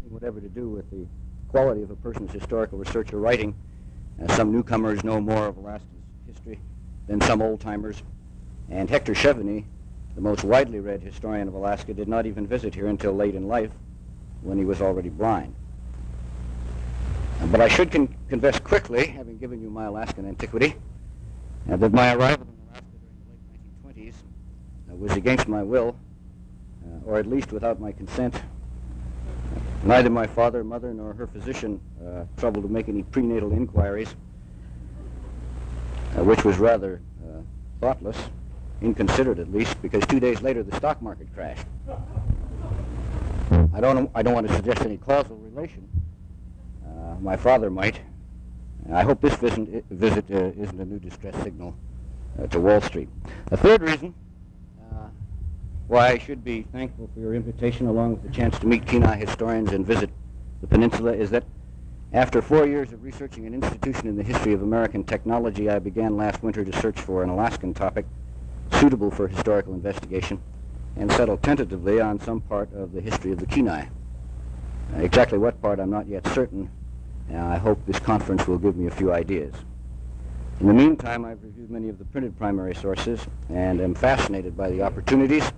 nothing whatever to do with the quality of a person's historical research or writing. Some newcomers know more of Alaska's history than some old-timers. And Hector Chevigny, the most widely read historian of Alaska, did not even visit here until late in life, when he was already blind. But I should confess quickly, having given you my Alaskan antiquity, that my arrival in Alaska during the late 1920s was against my will, or at least without my consent. Neither my father, mother, nor her physician troubled to make any prenatal inquiries, which was rather thoughtless, inconsiderate at least, because 2 days later the stock market crashed. I don't want to suggest any causal relation. My father might. I hope this visit isn't a new distress signal to Wall Street. The third reason why I should be thankful for your invitation, along with the chance to meet Kenai historians and visit the peninsula, is that after 4 years of researching an institution in the history of American technology, I began last winter to search for an Alaskan topic suitable for historical investigation and settled tentatively on some part of the history of the Kenai. Exactly what part I'm not yet certain. I hope this conference will give me a few ideas. In the meantime, I've reviewed many of the printed primary sources and am fascinated by the opportunities.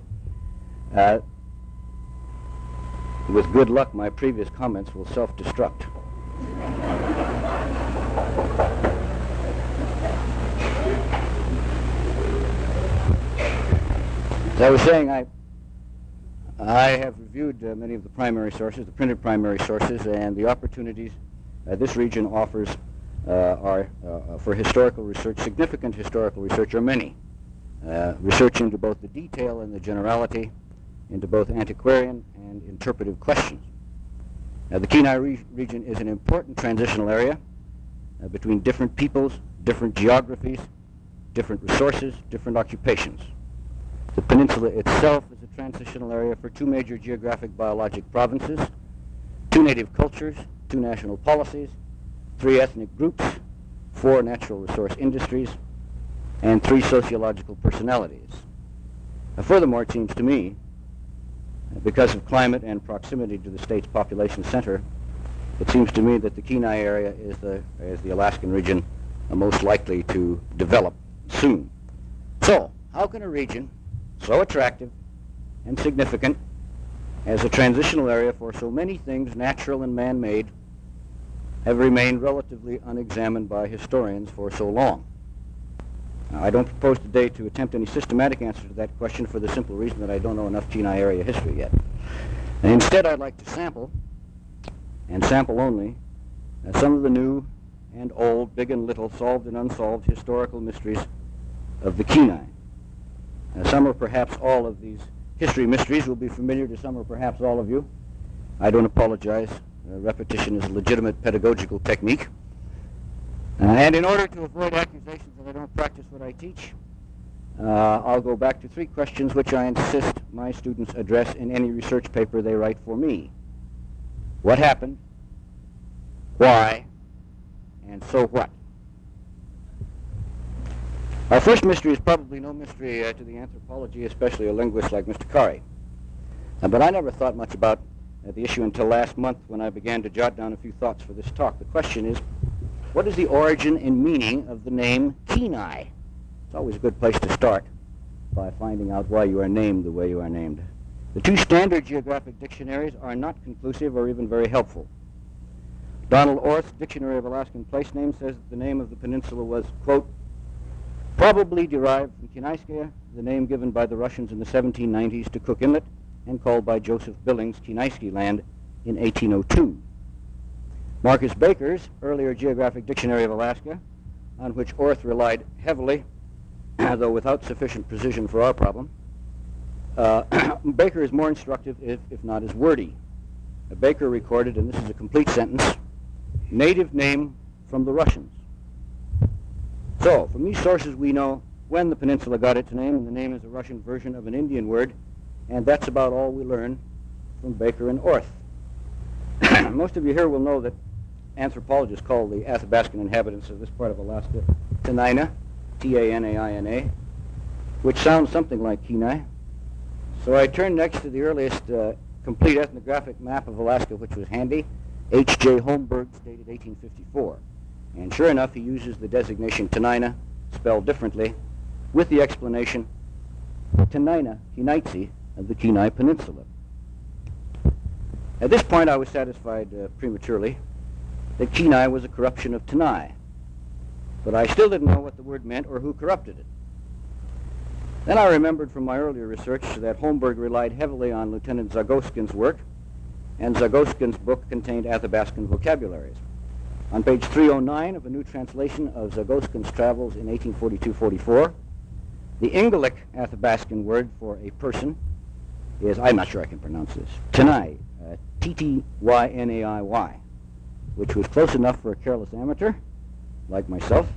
With good luck, my previous comments will self-destruct. As I was saying, I have reviewed many of the primary sources, the printed primary sources, and the opportunities this region offers are for historical research. Significant historical research are many. Research into both the detail and the generality, into both antiquarian and interpretive questions. The Kenai region is an important transitional area between different peoples, different geographies, different resources, different occupations. The peninsula itself is a transitional area for two major geographic biologic provinces, two native cultures, two national policies, three ethnic groups, four natural resource industries, and three sociological personalities. Furthermore, it seems to me, because of climate and proximity to the state's population center, it seems to me that the Kenai area is the Alaskan region most likely to develop soon. So, how can a region so attractive and significant as a transitional area for so many things, natural and man-made, have remained relatively unexamined by historians for so long? Now, I don't propose today to attempt any systematic answer to that question for the simple reason that I don't know enough Kenai area history yet. And instead, I'd like to sample, and sample only, some of the new and old, big and little, solved and unsolved historical mysteries of the Kenai. Some or perhaps all of these history mysteries will be familiar to some or perhaps all of you. I don't apologize. Repetition is a legitimate pedagogical technique. And in order to avoid accusations that I don't practice what I teach, I'll go back to three questions which I insist my students address in any research paper they write for me. What happened? Why? And so what? Our first mystery is probably no mystery to the anthropology, especially a linguist like Mr. Kari. But I never thought much about the issue until last month when I began to jot down a few thoughts for this talk. The question is, what is the origin and meaning of the name Kenai? It's always a good place to start by finding out why you are named the way you are named. The two standard geographic dictionaries are not conclusive or even very helpful. Donald Orth's Dictionary of Alaskan Place Names says that the name of the peninsula was, quote, probably derived from Kenaiskaya, the name given by the Russians in the 1790s to Cook Inlet and called by Joseph Billings Kenaiski Land in 1802. Marcus Baker's earlier Geographic Dictionary of Alaska, on which Orth relied heavily, though without sufficient precision for our problem, Baker is more instructive, if not as wordy. Baker recorded, and this is a complete sentence, native name from the Russians. So, from these sources we know when the peninsula got its name, and the name is a Russian version of an Indian word, and that's about all we learn from Baker and Orth. Most of you here will know that anthropologists call the Athabascan inhabitants of this part of Alaska Tanaina, T-A-N-A-I-N-A, which sounds something like Kenai. So I turn next to the earliest complete ethnographic map of Alaska, which was handy, H.J. Holmberg's dated 1854. And sure enough, he uses the designation Tenina, spelled differently, with the explanation Tenina, Kenaitze, of the Kenai Peninsula. At this point, I was satisfied prematurely that Kenai was a corruption of Tenai, but I still didn't know what the word meant or who corrupted it. Then I remembered from my earlier research that Holmberg relied heavily on Lieutenant Zagoskin's work, and Zagoskin's book contained Athabaskan vocabularies. On page 309 of a new translation of Zagoskin's travels in 1842-44, the Ingalik Athabaskan word for a person is, I'm not sure I can pronounce this, Tenai, T-T-Y-N-A-I-Y, which was close enough for a careless amateur, like myself,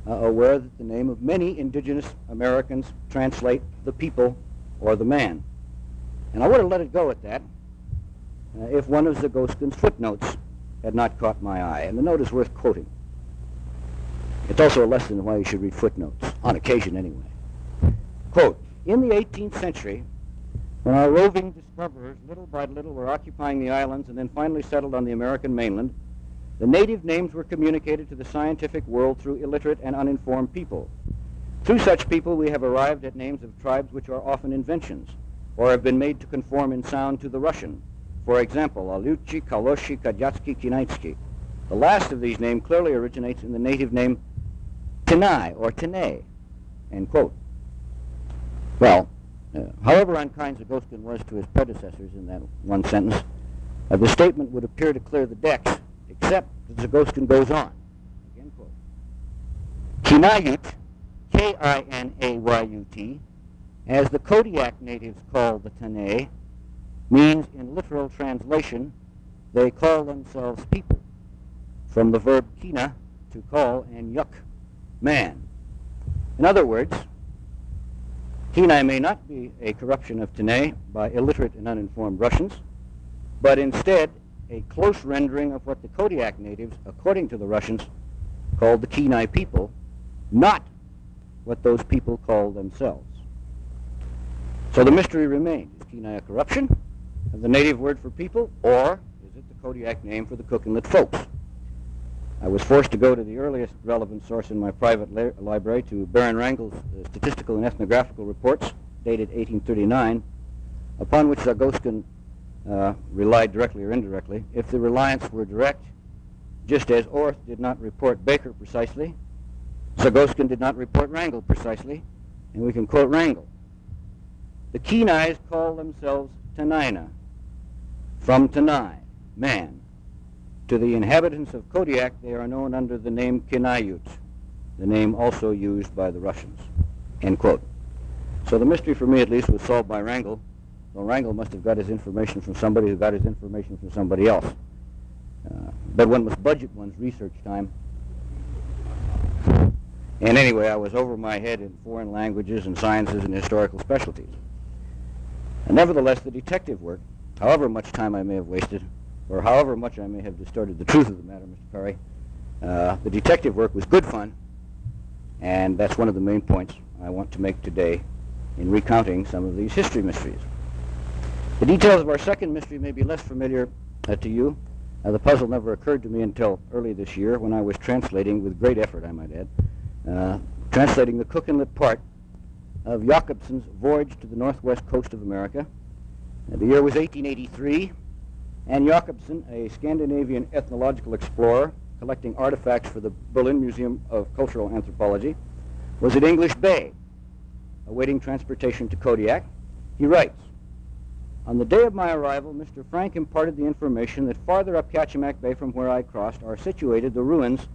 aware that the name of many indigenous Americans translate the people or the man. And I would have let it go at that if one of Zagoskin's footnotes had not caught my eye, and the note is worth quoting. It's also a lesson in why you should read footnotes, on occasion anyway. Quote, in the 18th century, when our roving discoverers little by little were occupying the islands and then finally settled on the American mainland, the native names were communicated to the scientific world through illiterate and uninformed people. Through such people, we have arrived at names of tribes which are often inventions, or have been made to conform in sound to the Russian. For example, Aluchi, Kaloshi, Kajatsky, Kinaitsky. The last of these names clearly originates in the native name Tenai or Tenay, end quote. Well, however unkind Zagoskin was to his predecessors in that one sentence, the statement would appear to clear the decks, except that Zagoskin goes on. Again, quote. Kinayut, K-I-N-A-Y-U-T, as the Kodiak natives call the Tenay, means in literal translation, they call themselves people, from the verb kina, to call, and yuk, man. In other words, Kenai may not be a corruption of Tenay by illiterate and uninformed Russians, but instead a close rendering of what the Kodiak natives, according to the Russians, called the Kenai people, not what those people call themselves. So the mystery remains. Is Kenai a corruption of the native word for people, or is it the Kodiak name for the Cookinglet folks? I was forced to go to the earliest relevant source in my private library, to Baron Wrangel's statistical and ethnographical reports, dated 1839, upon which Zagoskin relied directly or indirectly. If the reliance were direct, just as Orth did not report Baker precisely, Zagoskin did not report Wrangel precisely, and we can quote Wrangel. The Kenais call themselves Tenina, from Tenai, man. To the inhabitants of Kodiak, they are known under the name Kinayut, the name also used by the Russians, end quote. So the mystery for me, at least, was solved by Wrangel, though Wrangel must have got his information from somebody who got his information from somebody else. But one must budget one's research time. And anyway, I was over my head in foreign languages and sciences and historical specialties. And nevertheless, the detective work, however much time I may have wasted, or however much I may have distorted the truth of the matter, Mr. Perry, the detective work was good fun, and that's one of the main points I want to make today in recounting some of these history mysteries. The details of our second mystery may be less familiar to you. The puzzle never occurred to me until early this year, when I was translating, with great effort I might add, translating the Cook Inlet part of Jakobsen's Voyage to the Northwest Coast of America. The year was 1883, and Jakobsen, a Scandinavian ethnological explorer collecting artifacts for the Berlin Museum of Cultural Anthropology, was at English Bay, awaiting transportation to Kodiak. He writes, on the day of my arrival, Mr. Frank imparted the information that farther up Kachemak Bay from where I crossed are situated the ruins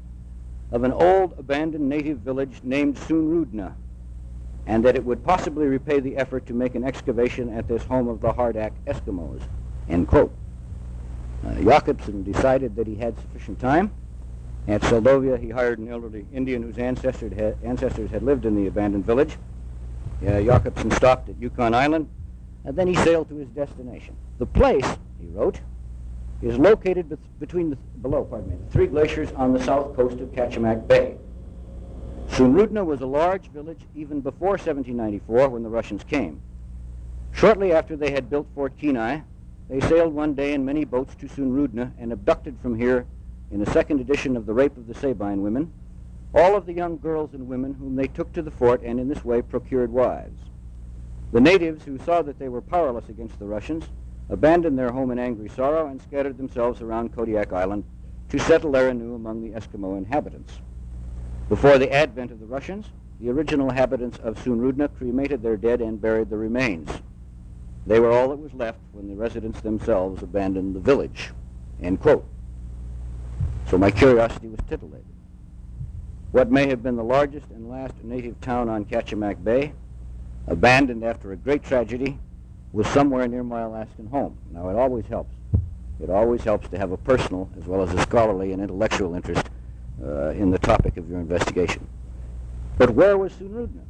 of an old abandoned native village named Sunrudna, and that it would possibly repay the effort to make an excavation at this home of the Hardak Eskimos, end quote. Jakobsen decided that he had sufficient time. At Seldovia, he hired an elderly Indian whose ancestors had lived in the abandoned village. Jakobsen stopped at Yukon Island, and then he sailed to his destination. The place, he wrote, is located below the three glaciers on the south coast of Kachemak Bay. Sunrudna was a large village even before 1794, when the Russians came. Shortly after they had built Fort Kenai, they sailed one day in many boats to Sunrudna and abducted from here, in the second edition of The Rape of the Sabine Women, all of the young girls and women whom they took to the fort and in this way procured wives. The natives, who saw that they were powerless against the Russians, abandoned their home in angry sorrow and scattered themselves around Kodiak Island to settle there anew among the Eskimo inhabitants. Before the advent of the Russians, the original inhabitants of Sunrudna cremated their dead and buried the remains. They were all that was left when the residents themselves abandoned the village." End quote. So my curiosity was titillated. What may have been the largest and last native town on Kachemak Bay, abandoned after a great tragedy, was somewhere near my Alaskan home. Now, it always helps. It always helps to have a personal as well as a scholarly and intellectual interest in the topic of your investigation. But where was Sunrudna?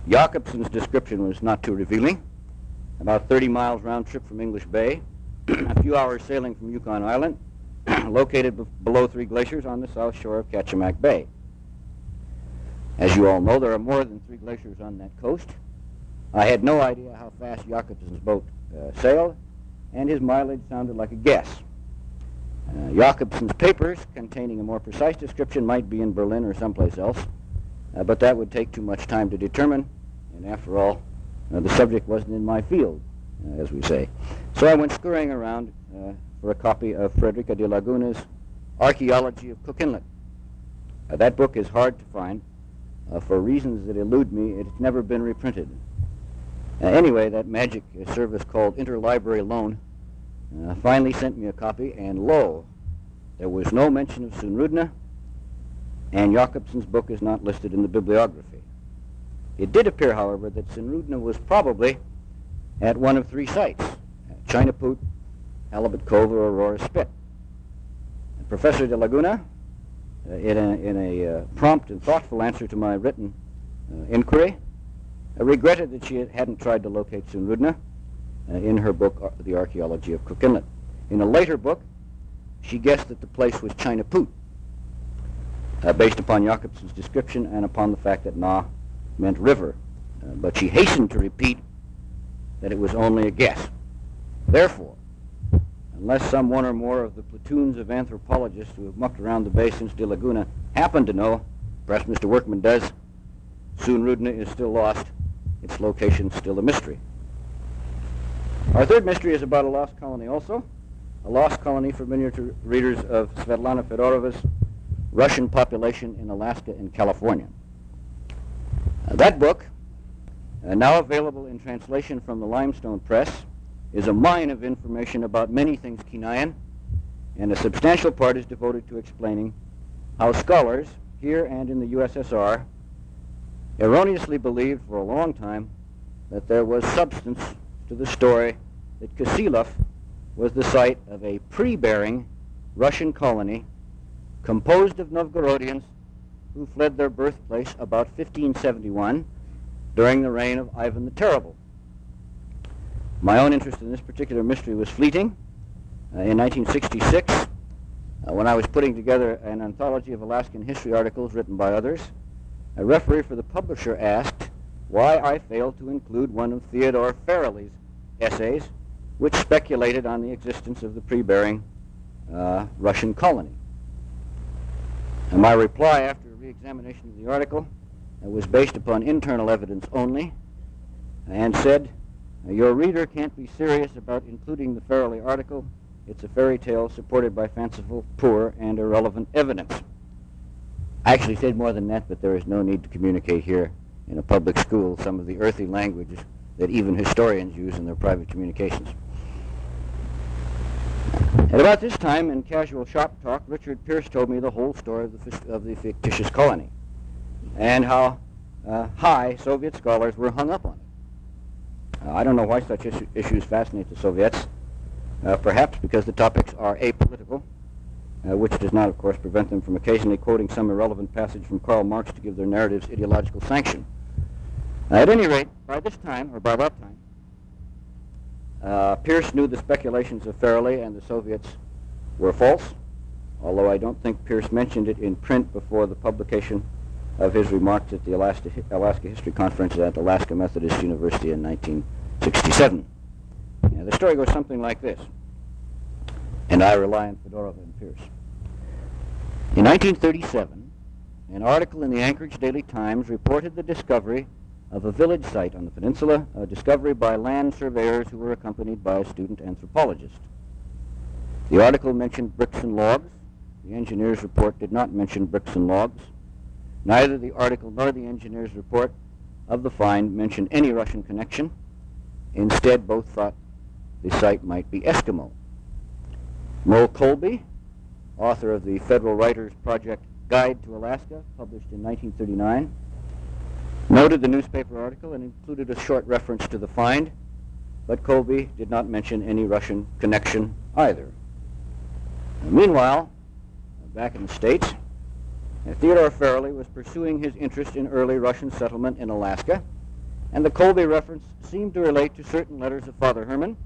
Jakobsen's description was not too revealing. About 30 miles round trip from English Bay, a few hours sailing from Yukon Island, located below 3 glaciers on the south shore of Kachemak Bay. As you all know, there are more than 3 glaciers on that coast. I had no idea how fast Jakobsen's boat sailed, and his mileage sounded like a guess. Jakobsen's papers, containing a more precise description, might be in Berlin or someplace else, but that would take too much time to determine, and after all, the subject wasn't in my field, as we say. So I went scurrying around for a copy of Frederica de Laguna's Archaeology of Cook Inlet. That book is hard to find. For reasons that elude me, it's never been reprinted. Anyway, that magic service called Interlibrary Loan finally sent me a copy, and lo, there was no mention of Sunrudna, and Jakobsen's book is not listed in the bibliography. It did appear, however, that Sunrudna was probably at one of 3 sites, Chinapoot, Halibut Cove, or Aurora Spit. And Professor de Laguna, in a prompt and thoughtful answer to my written inquiry, regretted that she hadn't tried to locate Sunrudna in her book, The Archaeology of Cook Inlet. In a later book, she guessed that the place was Chinapoot, based upon Jakobsen's description and upon the fact that Na meant river. But she hastened to repeat that it was only a guess. Therefore, unless some one or more of the platoons of anthropologists who have mucked around the bay since De Laguna happen to know, perhaps Mr. Workman does, Sunrudna is still lost, its location still a mystery. Our third mystery is about a lost colony also, a lost colony familiar to readers of Svetlana Fedorova's Russian Population in Alaska and California. That book, now available in translation from the Limestone Press, is a mine of information about many things Kenaian, and a substantial part is devoted to explaining how scholars here and in the USSR erroneously believed for a long time that there was substance to the story that Kisilov was the site of a pre-Bering Russian colony composed of Novgorodians who fled their birthplace about 1571 during the reign of Ivan the Terrible. My own interest in this particular mystery was fleeting. In 1966, when I was putting together an anthology of Alaskan history articles written by others, a referee for the publisher asked why I failed to include one of Theodore Farrelly's essays, which speculated on the existence of the pre-Bering Russian colony. And my reply, after a re-examination of the article, was based upon internal evidence only, and said, "Your reader can't be serious about including the Farrelly article. It's a fairy tale supported by fanciful, poor, and irrelevant evidence." I actually said more than that, but there is no need to communicate here in a public school some of the earthy language that even historians use in their private communications. At about this time, in casual shop talk, Richard Pierce told me the whole story of the fictitious colony and how high Soviet scholars were hung up on it. I don't know why such issues fascinate the Soviets, perhaps because the topics are apolitical, which does not, of course, prevent them from occasionally quoting some irrelevant passage from Karl Marx to give their narratives ideological sanction. At any rate, by this time, or by that time, Pierce knew the speculations of Farrelly and the Soviets were false, although I don't think Pierce mentioned it in print before the publication of his remarks at the Alaska History Conference at Alaska Methodist University in 1967. The story goes something like this, and I rely on Fedorova and Pierce. In 1937, an article in the Anchorage Daily Times reported the discovery of a village site on the peninsula, a discovery by land surveyors who were accompanied by a student anthropologist. The article mentioned bricks and logs. The engineer's report did not mention bricks and logs. Neither the article nor the engineer's report of the find mentioned any Russian connection. Instead, both thought the site might be Eskimo. Mo Colby, author of the Federal Writers Project Guide to Alaska, published in 1939, noted the newspaper article and included a short reference to the find, but Colby did not mention any Russian connection either. Meanwhile, back in the States, Theodore Farrelly was pursuing his interest in early Russian settlement in Alaska, and the Colby reference seemed to relate to certain letters of Father Herman,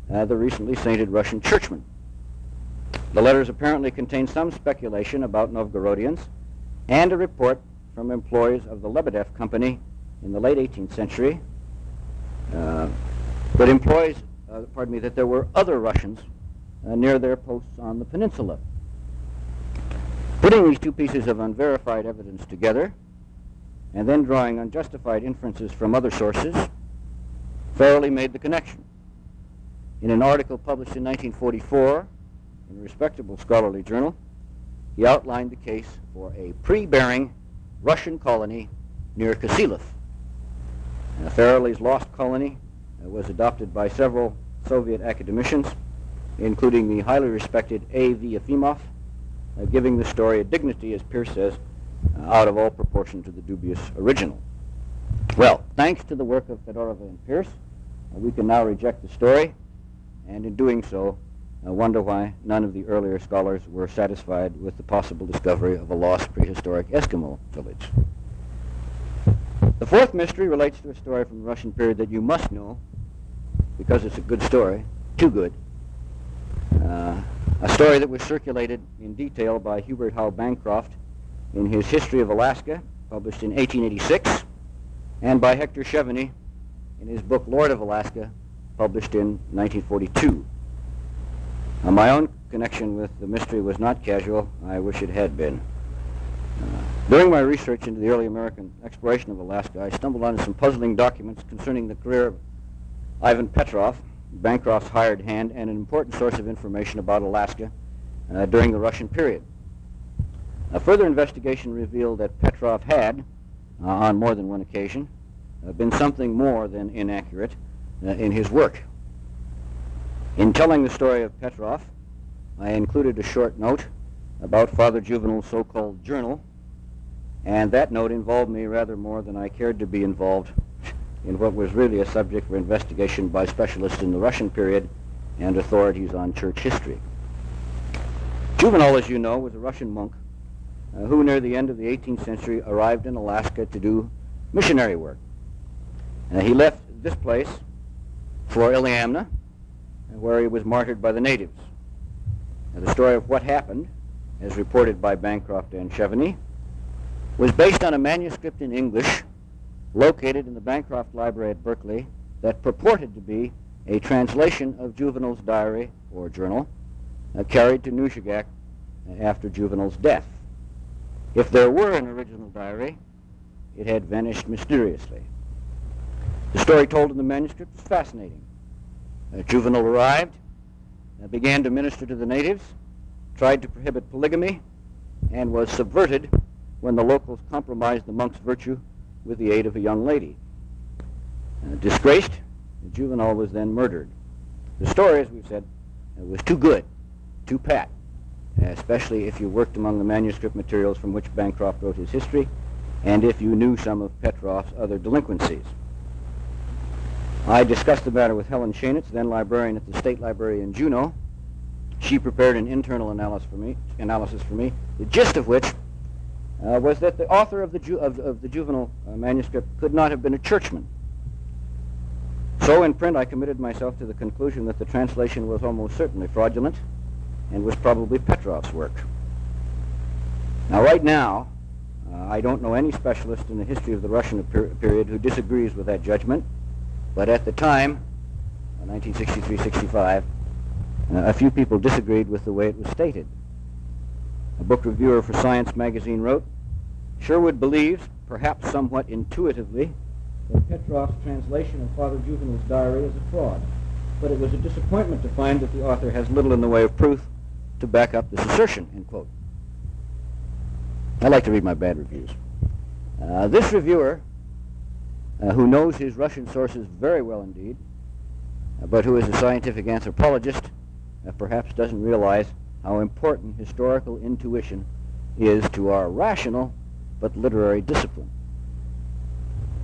the recently sainted Russian churchman. The letters apparently contained some speculation about Novgorodians and a report from employees of the Lebedev Company in the late 18th century, that there were other Russians near their posts on the peninsula. Putting these two pieces of unverified evidence together, and then drawing unjustified inferences from other sources, Farrelly made the connection. In an article published in 1944 in a respectable scholarly journal, he outlined the case for a pre-Bering Russian colony near Kachemak. Farrelly's lost colony was adopted by several Soviet academicians, including the highly respected A.V. Efimov, giving the story a dignity, as Pierce says, out of all proportion to the dubious original. Well, thanks to the work of Fedorova and Pierce, we can now reject the story, and in doing so, wonder why none of the earlier scholars were satisfied with the possible discovery of a lost prehistoric Eskimo village. The fourth mystery relates to a story from the Russian period that you must know, because it's a good story, too good. A story that was circulated in detail by Hubert Howe Bancroft in his History of Alaska, published in 1886, and by Hector Chevenix in his book Lord of Alaska, published in 1942. My own connection with the mystery was not casual. I wish it had been. During my research into the early American exploration of Alaska, I stumbled onto some puzzling documents concerning the career of Ivan Petrov, Bancroft's hired hand, and an important source of information about Alaska during the Russian period. A further investigation revealed that Petrov had, on more than one occasion, been something more than inaccurate in his work. In telling the story of Petrov, I included a short note about Father Juvenal's so-called journal, and that note involved me rather more than I cared to be involved in what was really a subject for investigation by specialists in the Russian period and authorities on church history. Juvenal, as you know, was a Russian monk who near the end of the 18th century arrived in Alaska to do missionary work. He left this place for Iliamna, where he was martyred by the natives. The story of what happened, as reported by Bancroft and Chevenix, was based on a manuscript in English located in the Bancroft Library at Berkeley that purported to be a translation of Juvenal's diary or journal carried to Nushagak after Juvenal's death. If there were an original diary, it had vanished mysteriously. The story told in the manuscript is fascinating. Juvenal arrived, began to minister to the natives, tried to prohibit polygamy, and was subverted when the locals compromised the monk's virtue with the aid of a young lady. Disgraced, Juvenal was then murdered. The story, as we've said, was too good, too pat, especially if you worked among the manuscript materials from which Bancroft wrote his history, and if you knew some of Petrov's other delinquencies. I discussed the matter with Helen Shanitz, then librarian at the State Library in Juneau. She prepared an internal analysis for me, the gist of which was that the author of the Juvenal manuscript could not have been a churchman. So in print, I committed myself to the conclusion that the translation was almost certainly fraudulent and was probably Petrov's work. Now, right now, I don't know any specialist in the history of the Russian period who disagrees with that judgment, but at the time, 1963-65, a few people disagreed with the way it was stated. A book reviewer for Science magazine wrote, "Sherwood believes, perhaps somewhat intuitively, that Petrov's translation of Father Juvenal's diary is a fraud, but it was a disappointment to find that the author has little in the way of proof to back up this assertion," end quote. I like to read my bad reviews. This reviewer, who knows his Russian sources very well indeed, but who is a scientific anthropologist, perhaps doesn't realize how important historical intuition is to our rational but literary discipline.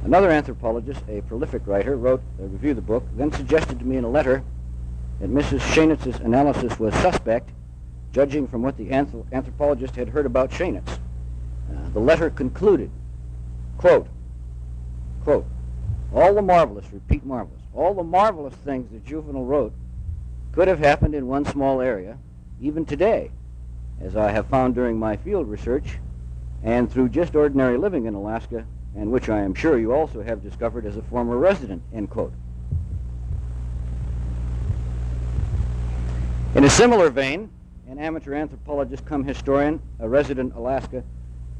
Another anthropologist, a prolific writer, reviewed the book, then suggested to me in a letter that Mrs. Schenitz's analysis was suspect, judging from what the anthropologist had heard about Schenitz. The letter concluded, quote, "All the marvelous, repeat marvelous, all the marvelous things that Juvenal wrote could have happened in one small area, even today, as I have found during my field research and through just ordinary living in Alaska, and which I am sure you also have discovered as a former resident," end quote. In a similar vein, an amateur anthropologist come historian, a resident Alaskan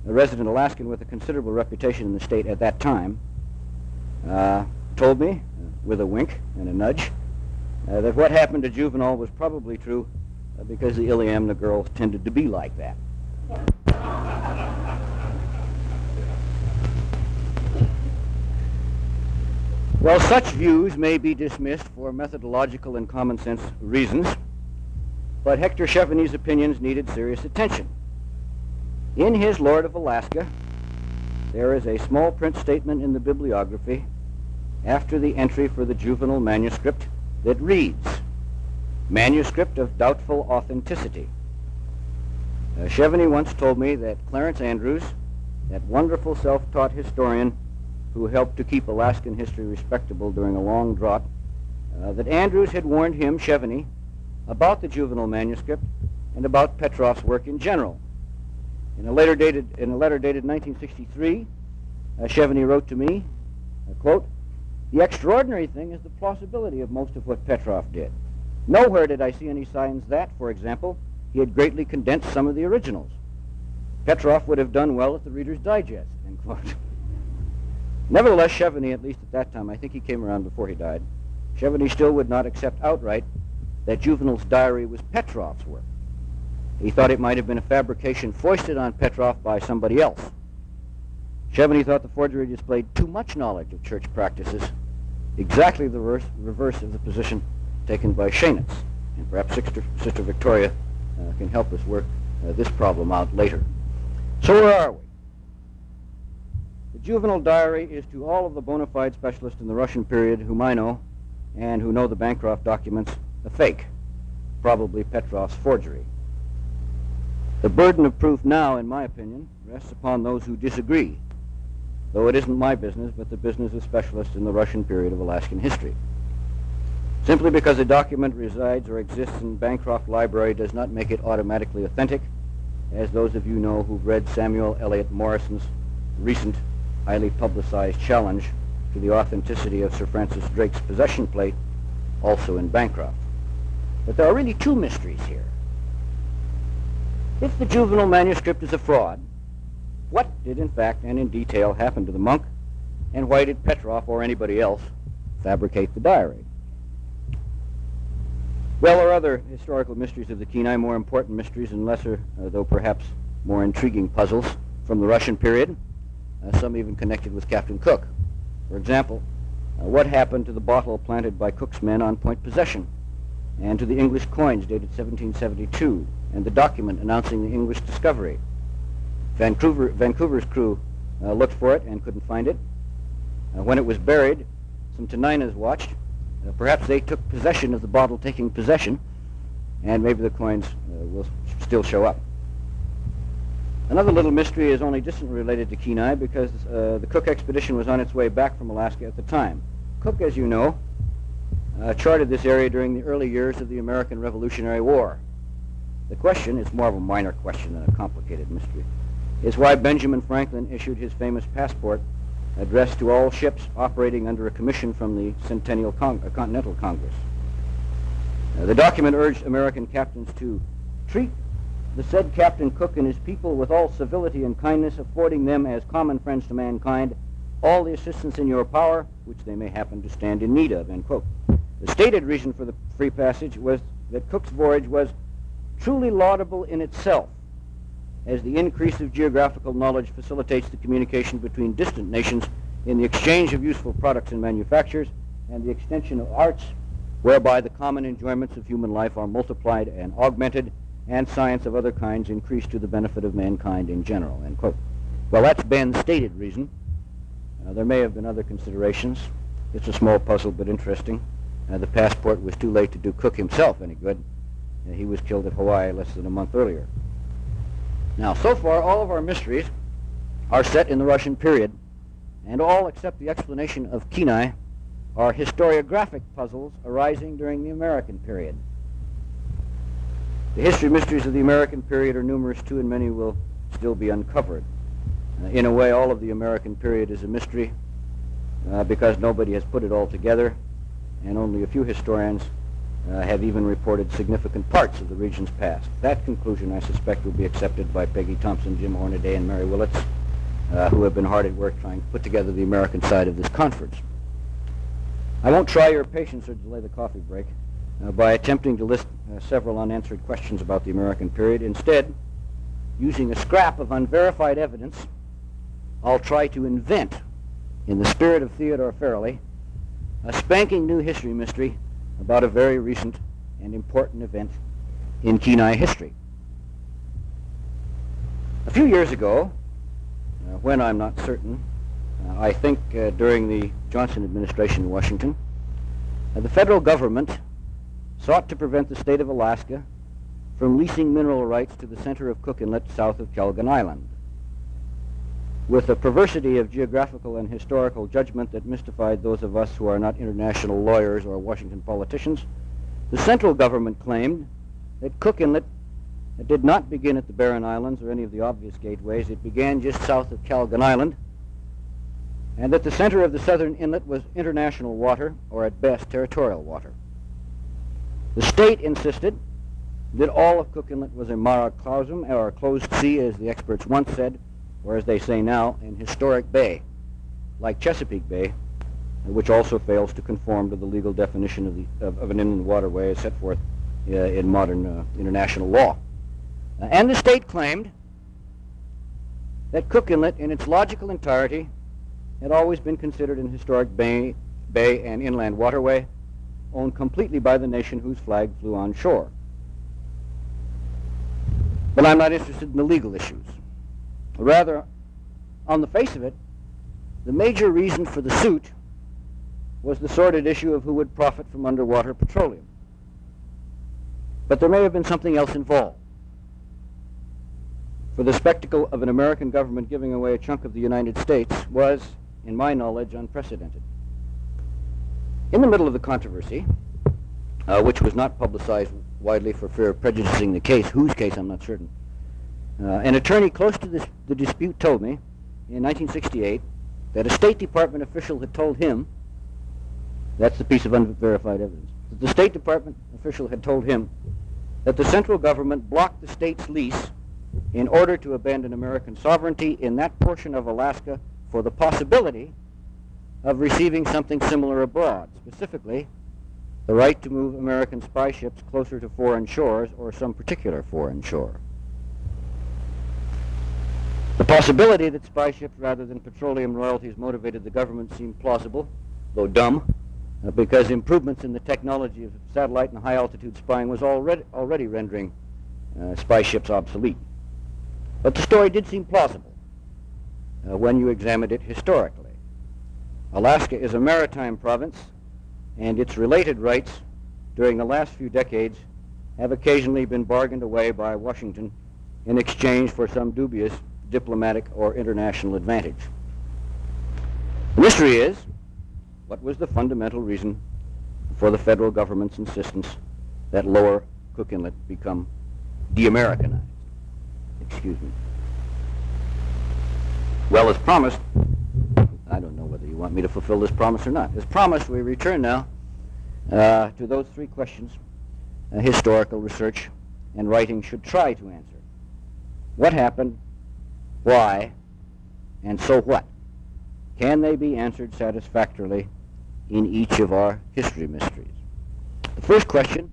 with a considerable reputation in the state at that time, told me, with a wink and a nudge, that what happened to Juvenal was probably true because the Iliamna girls tended to be like that. Well, such views may be dismissed for methodological and common sense reasons, but Hector Cheveny's opinions needed serious attention. In his Lord of Alaska, there is a small print statement in the bibliography after the entry for the Juvenal manuscript that reads, "Manuscript of doubtful authenticity." Cheveny once told me that Clarence Andrews, that wonderful self-taught historian who helped to keep Alaskan history respectable during a long drought, that Andrews had warned him, Cheveny, about the Juvenal manuscript and about Petrov's work in general. In a letter dated 1963, Cheveny wrote to me, quote, "The extraordinary thing is the plausibility of most of what Petrov did. Nowhere did I see any signs that, for example, he had greatly condensed some of the originals. Petrov would have done well at the Reader's Digest," end quote. Nevertheless, Cheveny, at least at that time, I think he came around before he died, Cheveny still would not accept outright that Juvenal's diary was Petrov's work. He thought it might have been a fabrication foisted on Petrov by somebody else. Cheveny thought the forgery displayed too much knowledge of church practices, exactly the reverse of the position taken by Schenitz. And perhaps Sister Victoria can help us work this problem out later. So where are we? The Juvenal diary is to all of the bona fide specialists in the Russian period whom I know and who know the Bancroft documents a fake, probably Petrov's forgery. The burden of proof now, in my opinion, rests upon those who disagree, though it isn't my business, but the business of specialists in the Russian period of Alaskan history. Simply because a document resides or exists in Bancroft Library does not make it automatically authentic, as those of you know who've read Samuel Eliot Morrison's recent, highly publicized challenge to the authenticity of Sir Francis Drake's possession plate, also in Bancroft. But there are really two mysteries here. If the Juvenal manuscript is a fraud, what did in fact and in detail happen to the monk, and why did Petrov or anybody else fabricate the diary? Well, there are other historical mysteries of the Kenai, more important mysteries and lesser, though perhaps more intriguing puzzles from the Russian period, some even connected with Captain Cook. For example, what happened to the bottle planted by Cook's men on Point Possession, and to the English coins dated 1772, and the document announcing the English discovery? Vancouver's crew looked for it and couldn't find it. When it was buried, some Tenainas watched. Perhaps they took possession of the bottle taking possession, and maybe the coins will still show up. Another little mystery is only distantly related to Kenai because the Cook expedition was on its way back from Alaska at the time. Cook, as you know, charted this area during the early years of the American Revolutionary War. The question, it's more of a minor question than a complicated mystery, is why Benjamin Franklin issued his famous passport addressed to all ships operating under a commission from the Centennial Continental Congress. The document urged American captains to treat the said Captain Cook and his people with all civility and kindness, affording them as common friends to mankind all the assistance in your power which they may happen to stand in need of, end quote. The stated reason for the free passage was that Cook's voyage was truly laudable in itself, as the increase of geographical knowledge facilitates the communication between distant nations in the exchange of useful products and manufactures and the extension of arts, whereby the common enjoyments of human life are multiplied and augmented, and science of other kinds increased to the benefit of mankind in general, end quote. Well, that's Ben's stated reason. There may have been other considerations. It's a small puzzle, but interesting. The passport was too late to do Cook himself any good. He was killed at Hawaii less than a month earlier. Now, so far, all of our mysteries are set in the Russian period, and all except the explanation of Kenai are historiographic puzzles arising during the American period. The history mysteries of the American period are numerous too, and many will still be uncovered. In a way, all of the American period is a mystery because nobody has put it all together, and only a few historians have even reported significant parts of the region's past. That conclusion, I suspect, will be accepted by Peggy Thompson, Jim Hornaday, and Mary Willits, who have been hard at work trying to put together the American side of this conference. I won't try your patience or delay the coffee break by attempting to list several unanswered questions about the American period. Instead, using a scrap of unverified evidence, I'll try to invent, in the spirit of Theodore Farrelly, a spanking new history mystery about a very recent and important event in Kenai history. A few years ago, when I'm not certain, I think during the Johnson administration in Washington, the federal government sought to prevent the state of Alaska from leasing mineral rights to the center of Cook Inlet south of Kelgan Island. With a perversity of geographical and historical judgment that mystified those of us who are not international lawyers or Washington politicians, the central government claimed that Cook Inlet did not begin at the Barren Islands or any of the obvious gateways. It began just south of Kelgan Island, and that the center of the southern inlet was international water, or at best territorial water. The state insisted that all of Cook Inlet was a mare clausum, or a closed sea, as the experts once said, or as they say now, an historic bay, like Chesapeake Bay, which also fails to conform to the legal definition of an inland waterway as set forth in modern international law. And the state claimed that Cook Inlet, in its logical entirety, had always been considered an historic bay and inland waterway, owned completely by the nation whose flag flew on shore. But I'm not interested in the legal issues. Rather, on the face of it, the major reason for the suit was the sordid issue of who would profit from underwater petroleum. But there may have been something else involved. For the spectacle of an American government giving away a chunk of the United States was, in my knowledge, unprecedented. In the middle of the controversy, which was not publicized widely for fear of prejudicing the case, whose case I'm not certain, an attorney close to the dispute told me in 1968 that a State Department official had told him, that's the piece of unverified evidence, that the State Department official had told him that the central government blocked the state's lease in order to abandon American sovereignty in that portion of Alaska for the possibility of receiving something similar abroad, specifically the right to move American spy ships closer to foreign shores or some particular foreign shore. The possibility that spy ships rather than petroleum royalties motivated the government seemed plausible, though dumb, because improvements in the technology of satellite and high-altitude spying was already rendering spy ships obsolete. But the story did seem plausible when you examined it historically. Alaska is a maritime province, and its related rights during the last few decades have occasionally been bargained away by Washington in exchange for some dubious diplomatic or international advantage. The mystery is, what was the fundamental reason for the federal government's insistence that lower Cook Inlet become de-Americanized? Excuse me. Well, as promised, I don't know whether you want me to fulfill this promise or not. As promised, we return now to those three questions historical research and writing should try to answer. What happened, why, and so what? Can they be answered satisfactorily in each of our history mysteries? The first question